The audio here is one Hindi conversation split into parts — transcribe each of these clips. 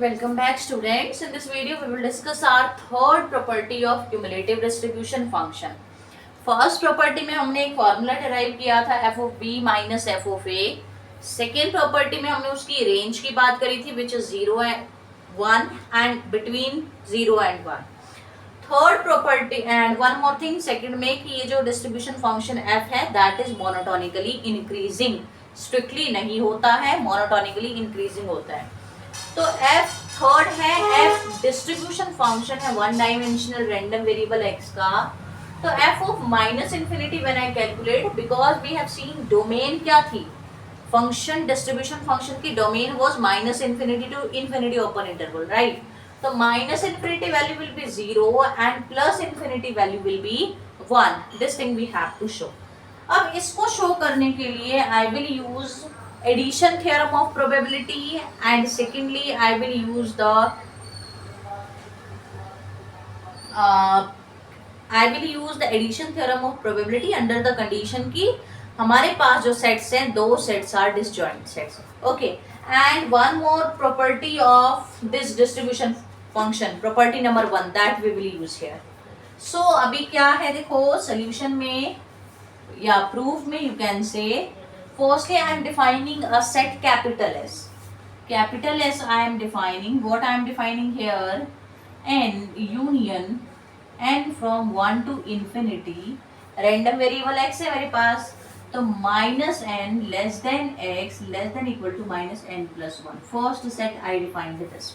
Welcome back students. In this video we will discuss our third property of cumulative distribution function. First property में हमने एक फॉर्मूला डिराइव किया था F of B minus F of A. Second property में हमने उसकी रेंज की बात करी थी which is 0 and 1 and between 0 and 1. Third property and one more thing second में कि ये जो डिस्ट्रीब्यूशन फंक्शन एफ है that is monotonically increasing. Strictly नहीं होता है, मोनोटोनिकली इंक्रीजिंग होता है. तो एफ थर्ड है, एफ डिस्ट्रीब्यूशन फंक्शन है one dimensional random variable X का. तो F of minus infinity when I calculate, because we have seen domain क्या थी फंक्शन, डिस्ट्रीब्यूशन फंक्शन की domain was minus infinity to infinity open interval, right. तो minus infinity value will be 0 and plus infinity value will be 1. This thing we have to show. अब इसको शो करने के लिए I will use addition theorem of probability and secondly I will use the addition theorem of probability under the condition कि हमारे पास जो सेट्स हैं दो sets are disjoint sets. Okay, and one more property of this distribution function, property number 1, that we will use here. So अभी क्या है देखो solution में या proof में you can say. Firstly, I am defining a set capital S. Capital S I am defining. What I am defining here? N union n from 1 to infinity. Random variable x है मेरे पास. तो minus n less than x less than equal to minus n plus 1. First set I defined this.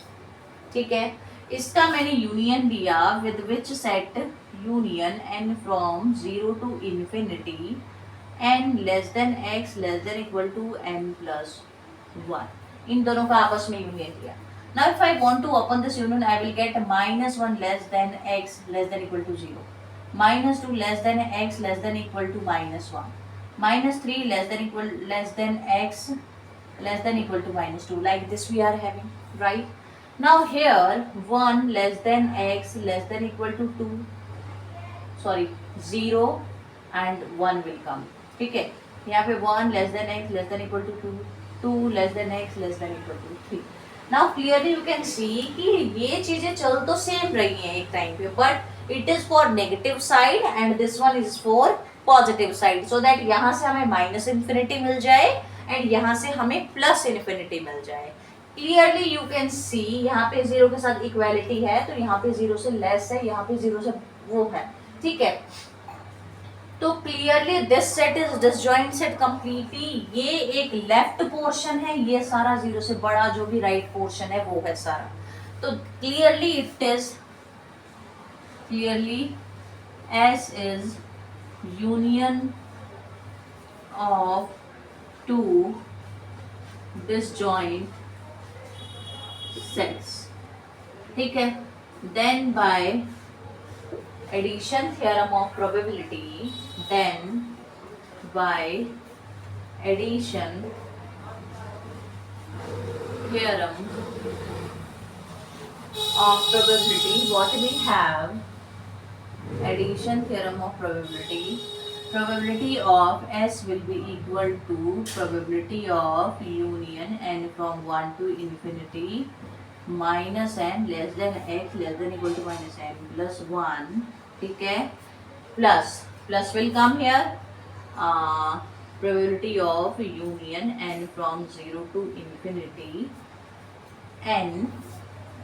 ठीक है. इसका मैंने union दिया with which set union n from 0 to infinity. n less than x less than equal to n plus 1. इन दोनों का आपस में यूनियन किया. Now if I want to open this union I will get minus 1 less than x less than equal to 0, minus 2 less than x less than equal to minus 1, minus 3 less than x less than equal to minus 2. Like this we are having, right? Now here 1 less than x less than equal to 2, sorry 0 and 1 will come. ठीक है. यहाँ पे 1 less than X less than equal to 2, 2 less than X less than equal to 3. Now clearly you can see कि ये चीजें चल तो सेम रही हैं एक टाइम पे, but it is for negative side and this one is for positive side, so that यहाँ से हमें माइनस इन्फिनिटी मिल जाए एंड यहाँ से हमें प्लस इन्फिनिटी मिल जाए. क्लियरली यू कैन सी यहाँ पे 0 के साथ इक्वालिटी है, तो यहाँ पे 0 से लेस है, यहाँ पे 0 से वो है. ठीक है. तो clearly this set is disjoint set completely. ये एक लेफ्ट पोर्शन है, ये सारा 0 से बड़ा जो भी राइट पोर्शन है वो है सारा. तो clearly it is S is union of two disjoint sets. ठीक है. Then by addition theorem of probability, then by addition theorem of probability, what we have, addition theorem of probability, probability of S will be equal to probability of union n from 1 to infinity minus n less than x less than equal to minus n plus 1. ठीक है. plus will come here, probability of union n from 0 to infinity n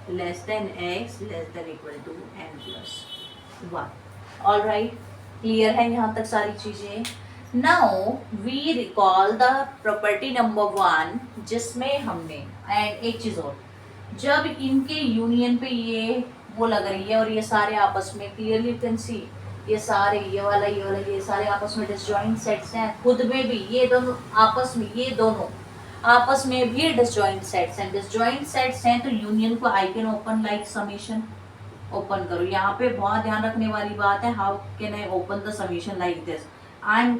less than x less than equal to n plus 1. All right, clear है यहाँ तक सारी चीजें. Now we recall the property number 1 जिसमें हमने, and एक चीज और, जब इनके यूनियन पे ये वो लग रही है और ये सारे आपस में क्लियरली कैन सी, ये सारे ये वाला ये सारे आपस में डिसजॉइंट सेट्स हैं. खुद में भी ये दोनों आपस में, ये दोनों आपस में भी डिसजॉइंट सेट्स हैं. डिसजॉइंट सेट्स हैं तो यूनियन को I can open like summation. Open करो. यहाँ पे बहुत ध्यान रखने वाली बात है, how can I open the summation like this. I am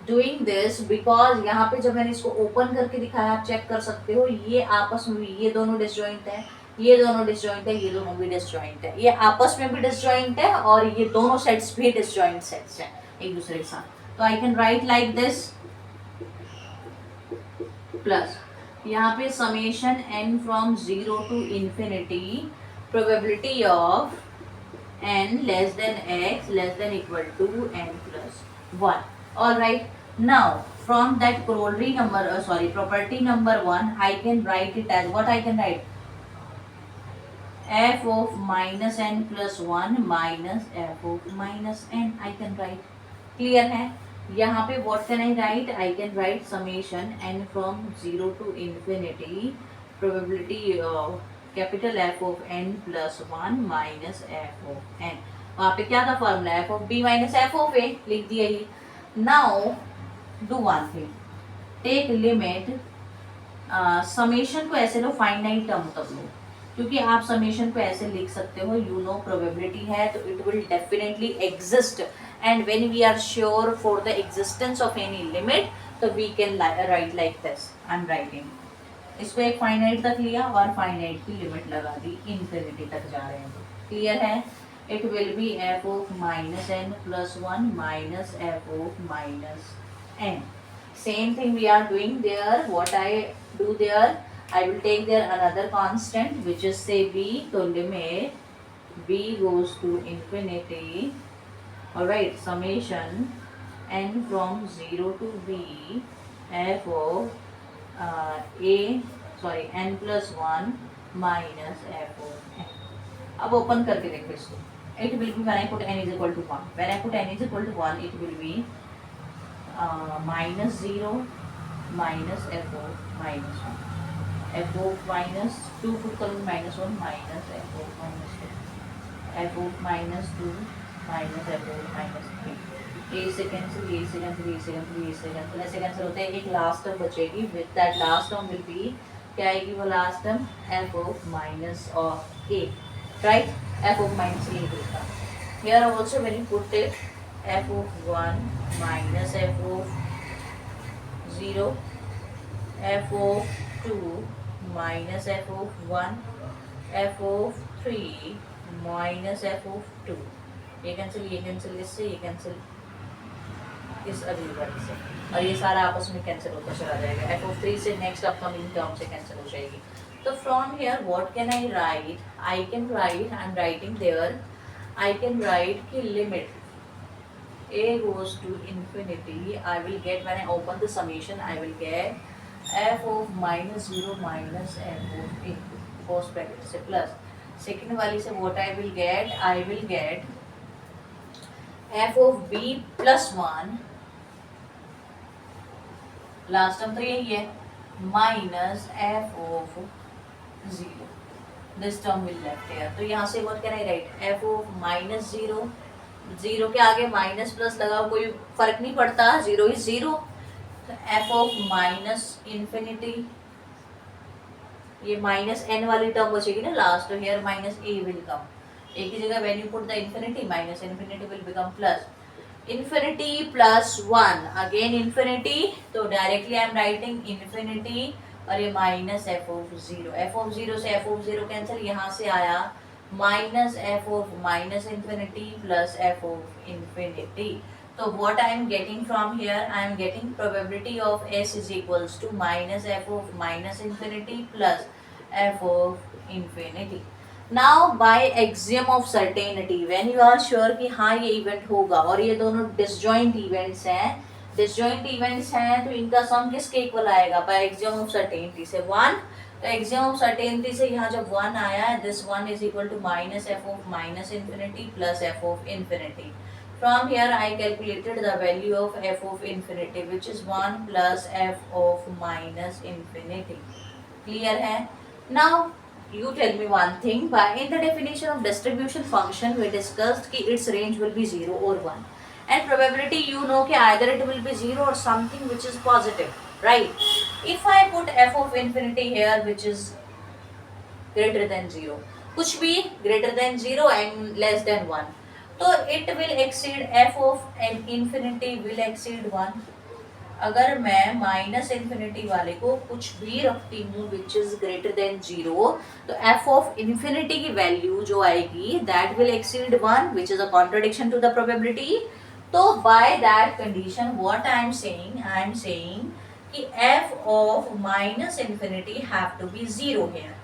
doing this because यहाँ पे जब मैंने इसको ओपन करके दिखाया, आप चेक कर सकते हो, ये आपस में भी ये दोनों डिसजॉइंट है, ये दोनों डिसजॉइंट है, ये दोनों भी डिसजॉइंट है, ये आपस में भी डिसजॉइंट है और ये दोनों सेट्स भी डिसजॉइंट सेट्स हैं एक दूसरे के साथ. तो I can write like this plus यहाँ पे summation n from 0 to infinity probability of n less than x less than equal to n plus 1. All right. Now from that corollary number, property number 1, I can write it as what I can write? F of minus n plus 1 minus f of minus n I can write. Clear है? यहाँ पे what can I write? I can write summation n from 0 to infinity probability of capital F of N plus 1 minus F of N. वहाँ पे क्या था formula? F of B minus F of A लिख दिया ये. Now do one thing, take limit. Summation को ऐसे लो, फाइनाइट टर्म तक लो, क्योंकि आप समेशन को ऐसे लिख सकते हो, यू नो प्रोबेबिलिटी है तो it will definitely exist, and when we are sure for the existence of any limit तो we can write like this. I am writing इसको एक फाइनाइट तक लिया और फाइनाइट की लिमिट लगा दी, इन्फिनिटी तक जा रहे हैं. क्लियर है? It will be F of minus N plus 1 minus F of minus N. Same thing we are doing there. What I do there, I will take there another constant which is say b. So limit b goes to infinity. Alright, summation n from 0 to b f of n plus 1 minus f of n. अब ओपन करके देखो इसको. It will be when I put n is equal to 1. When I put n is equal to 1, it will be minus 0 minus f of minus 1. f of minus 2 put करूँ minus 1 minus f of minus 2, f of minus 2 minus f of minus 3. ए से कैंसिल, ए से कैंसिल, ए से कैंसिल, ए से कैंसिल, ऐसे कैंसिल होते हैं. एक लास्ट टर्म बचेगी. With that last term will be, क्या आएगी वो last term? f of minus of a. Right, f of minus a होगा. Here also when you put it f of 1 minus f of 0, f of 2 minus f of 1, f of 3 minus f of 2. ये कैंसिल इससे, ये कैंसिल इस अगली वाली से, और ये सारा आपस में कैंसिल होता चला जाएगा. f of 3 से नेक्स्ट अपकमिंग टर्म से कैंसिल हो जाएगी. तो from here what can I write? I can write, I am writing there, I can write की limit a goes to infinity, I will get, when I open the summation, I will get f of minus 0 minus f of a, post bracket से plus. सेकेंड वाली से what I will get? I will get f of b plus 1, last term तो यही है, minus f of 0. This term will left here. तो यहाँ से what can I write? f of minus 0, 0 के आगे माइनस प्लस लगाओ, कोई फर्क नहीं पड़ता, 0 is 0. f of minus infinity, ये माइनस n वाली टर्म बचेगी ना लास्ट, तो here minus a will come. एक ही जगह when you put the infinity, minus infinity will become plus. Infinity plus 1 again infinity, तो directly I am writing infinity, और ये minus f of 0. f of 0 से f ऑफ 0 कैंसिल, यहाँ से आया minus f of minus infinity plus f of infinity. तो what I am getting from here, I am getting probability of s is equals to minus f of minus infinity plus f of infinity. Now by axiom of certainty, when you are sure कि हाँ ये इवेंट होगा, और ये दोनों disjoint events हैं, तो इनका सम किसके इक्वल आएगा? by axiom of certainty से 1. तो एक्सियम ऑफ सर्टेनिटी से यहाँ जब 1 आया है, this 1 is equal to minus F of minus infinity plus F of infinity. From here I calculated the value of F of infinity which is 1 plus F of minus infinity. Clear है? Now you tell me one thing, by in the definition of distribution function we discussed कि its range will be 0 or 1, and probability you know कि either it will be 0 or something which is positive, right? If I put f of infinity here which is greater than 0, कुछ भी greater than 0 and less than 1, तो it will exceed f of infinity will exceed 1. अगर मैं माइनस इन्फिनिटी वाले को कुछ भी रखती हूँ विच इज ग्रेटर देन 0, तो f ऑफ इन्फिनिटी की वैल्यू जो आएगी that will exceed 1 which is a contradiction to the probability. तो by that condition what I am saying कि f of minus infinity have to be 0 here.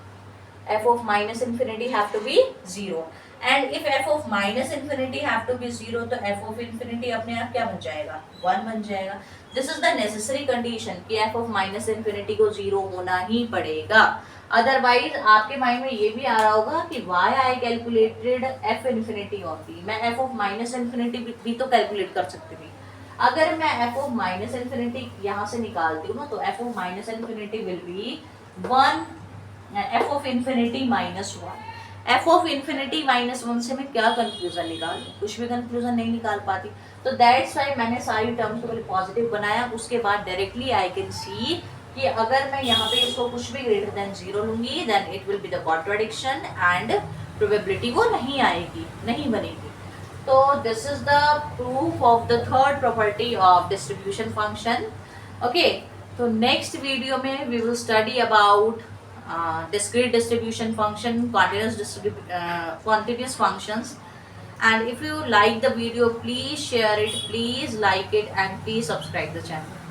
f of minus infinity have to be 0, and if f of minus infinity have to be 0 तो f of infinity अपने आप क्या बन जाएगा, 1 बन जाएगा. This is the necessary condition कि f of minus infinity को 0 होना ही पड़ेगा. अदरवाइज आपके माइंड में ये भी आ रहा होगा कि why I calculated f infinity only. मैं f of minus infinity भी तो कैलकुलेट कर सकती थी. अगर मैं f of minus infinity यहाँ से निकालती हूँ ना तो f of minus infinity will be 1 f of infinity minus 1. f of infinity minus 1 से मैं क्या कंक्लूजन निकालूं, कुछ भी कंक्लूजन नहीं निकाल पाती. तो दैट्स वाई मैंने सारी टर्म्स को पहले पॉजिटिव बनाया, उसके बाद डायरेक्टली आई कैन सी कि अगर मैं यहाँ पे इसको कुछ भी ग्रेटर देन 0 लूंगी then it will be the contradiction and probability वो नहीं आएगी, नहीं बनेगी. तो this is the proof of the third property of distribution function. Okay, तो नेक्स्ट वीडियो में we will study about discrete distribution function, continuous functions. And if you like the video, please share it, please like it, and please subscribe the channel.